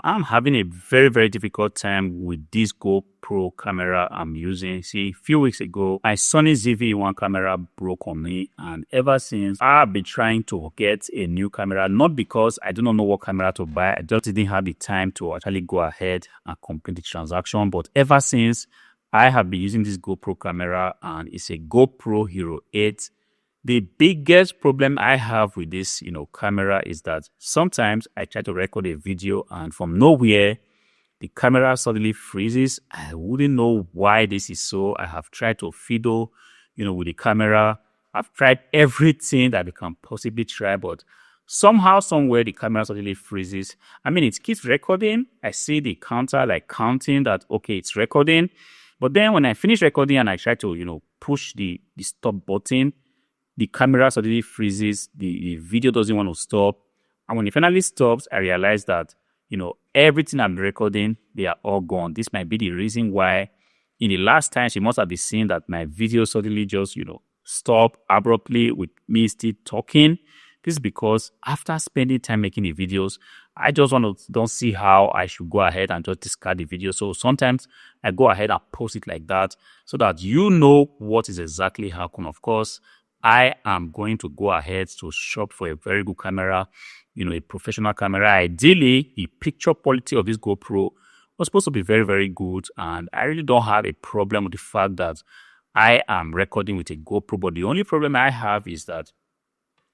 I'm having a very, very difficult time with this GoPro camera I'm using. See, a few weeks ago, my Sony ZV-1 camera broke on me, and ever since, I've been trying to get a new camera, not because I do not know what camera to buy. I just didn't have the time to actually go ahead and complete the transaction. But ever since, I have been using this GoPro camera, and it's a GoPro Hero 8. The biggest problem I have with this, camera is that sometimes I try to record a video and from nowhere, the camera suddenly freezes. I wouldn't know why this is so. I have tried to fiddle, with the camera. I've tried everything that I can possibly try, but somehow, somewhere, the camera suddenly freezes. I mean, it keeps recording. I see the counter like counting that, okay, it's recording. But then when I finish recording and I try to, push the stop button, the camera suddenly freezes, the video doesn't want to stop. And when it finally stops, I realize that, everything I'm recording, they are all gone. This might be the reason why in the last time she must have been seeing that my video suddenly just, stop abruptly with me still talking. This is because after spending time making the videos, I just don't see how I should go ahead and just discard the video. So sometimes I go ahead and post it like that so that you know what is exactly happening. Of course, I am going to go ahead to shop for a very good camera, a professional camera. Ideally, the picture quality of this GoPro was supposed to be very, very good. And I really don't have a problem with the fact that I am recording with a GoPro. But the only problem I have is that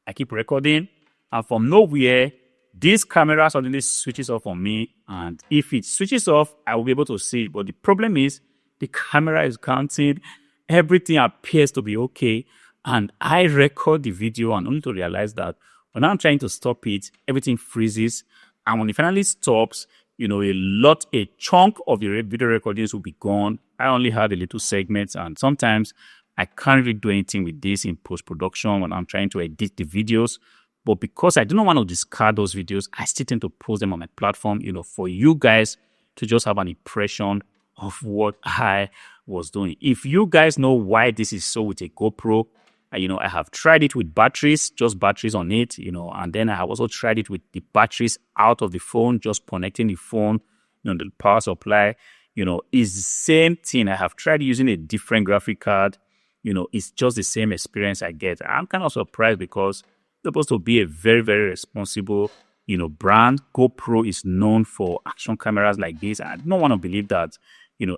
I keep recording and from nowhere, this camera suddenly switches off on me. And if it switches off, I will be able to see it. But the problem is the camera is counting. Everything appears to be okay. And I record the video and only to realize that when I'm trying to stop it, everything freezes. And when it finally stops, a chunk of the video recordings will be gone. I only have a little segment, and sometimes I can't really do anything with this in post-production when I'm trying to edit the videos. But because I do not want to discard those videos, I still tend to post them on my platform, for you guys to just have an impression of what I was doing. If you guys know why this is so with a GoPro, I have tried it with batteries, just batteries on it, and then I have also tried it with the batteries out of the phone, just connecting the phone, the power supply, it's the same thing. I have tried using a different graphic card, it's just the same experience I get. I'm kind of surprised because it's supposed to be a very, very responsible, brand. GoPro is known for action cameras like this. I don't want to believe that,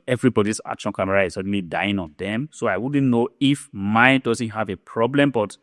everybody's action camera is suddenly dying on them. So I wouldn't know if mine doesn't have a problem, but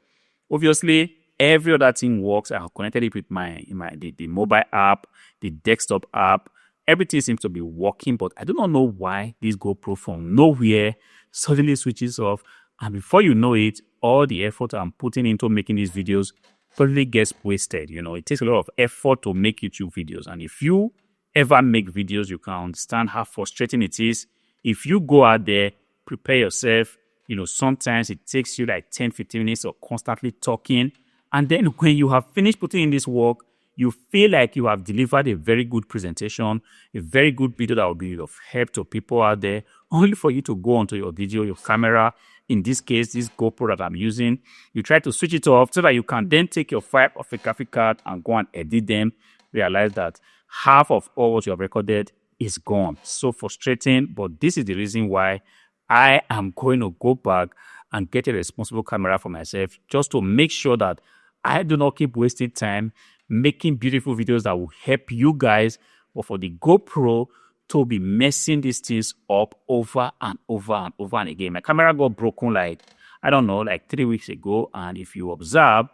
obviously every other thing works. I have connected it with the mobile app, the desktop app. Everything seems to be working, but I do not know why this GoPro from nowhere suddenly switches off. And before you know it, all the effort I'm putting into making these videos totally gets wasted. It takes a lot of effort to make YouTube videos. And if you ever make videos, you can understand how frustrating it is. If you go out there, prepare yourself, sometimes it takes you like 10-15 minutes of constantly talking. And then when you have finished putting in this work, you feel like you have delivered a very good presentation, a very good video that will be of help to people out there, only for you to go onto your video, your camera, in this case, this GoPro that I'm using, you try to switch it off so that you can then take your file off a graphic card and go and edit them, realize that half of all what you have recorded is gone. So frustrating, but this is the reason why I am going to go back and get a responsible camera for myself just to make sure that I do not keep wasting time making beautiful videos that will help you guys, but for the GoPro to be messing these things up over and over and over and again. My camera got broken like 3 weeks ago, and if you observe,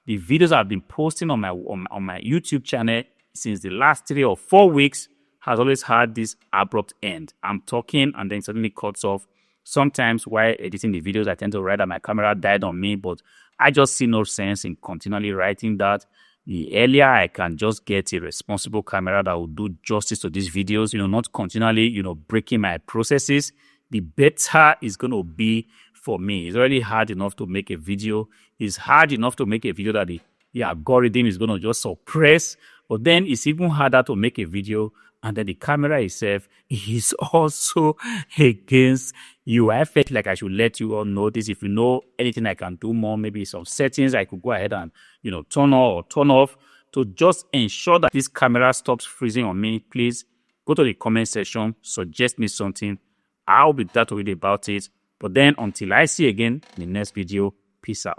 the videos I've been posting on my YouTube channel since the last 3 or 4 weeks has always had this abrupt end. I'm talking and then suddenly cuts off. Sometimes while editing the videos, I tend to write that my camera died on me, but I just see no sense in continually writing that. The earlier I can just get a responsible camera that will do justice to these videos, not continually, breaking my processes, the better it's going to be for me. It's already hard enough to make a video. It's hard enough to make a video that the algorithm is going to just suppress. But then it's even harder to make a video and then the camera itself is also against you. I felt like I should let you all know this. If you know anything I can do more, maybe some settings I could go ahead and, turn on or turn off. to just ensure that this camera stops freezing on me, please go to the comment section, suggest me something. I'll be glad to read about it. But then until I see you again in the next video, peace out.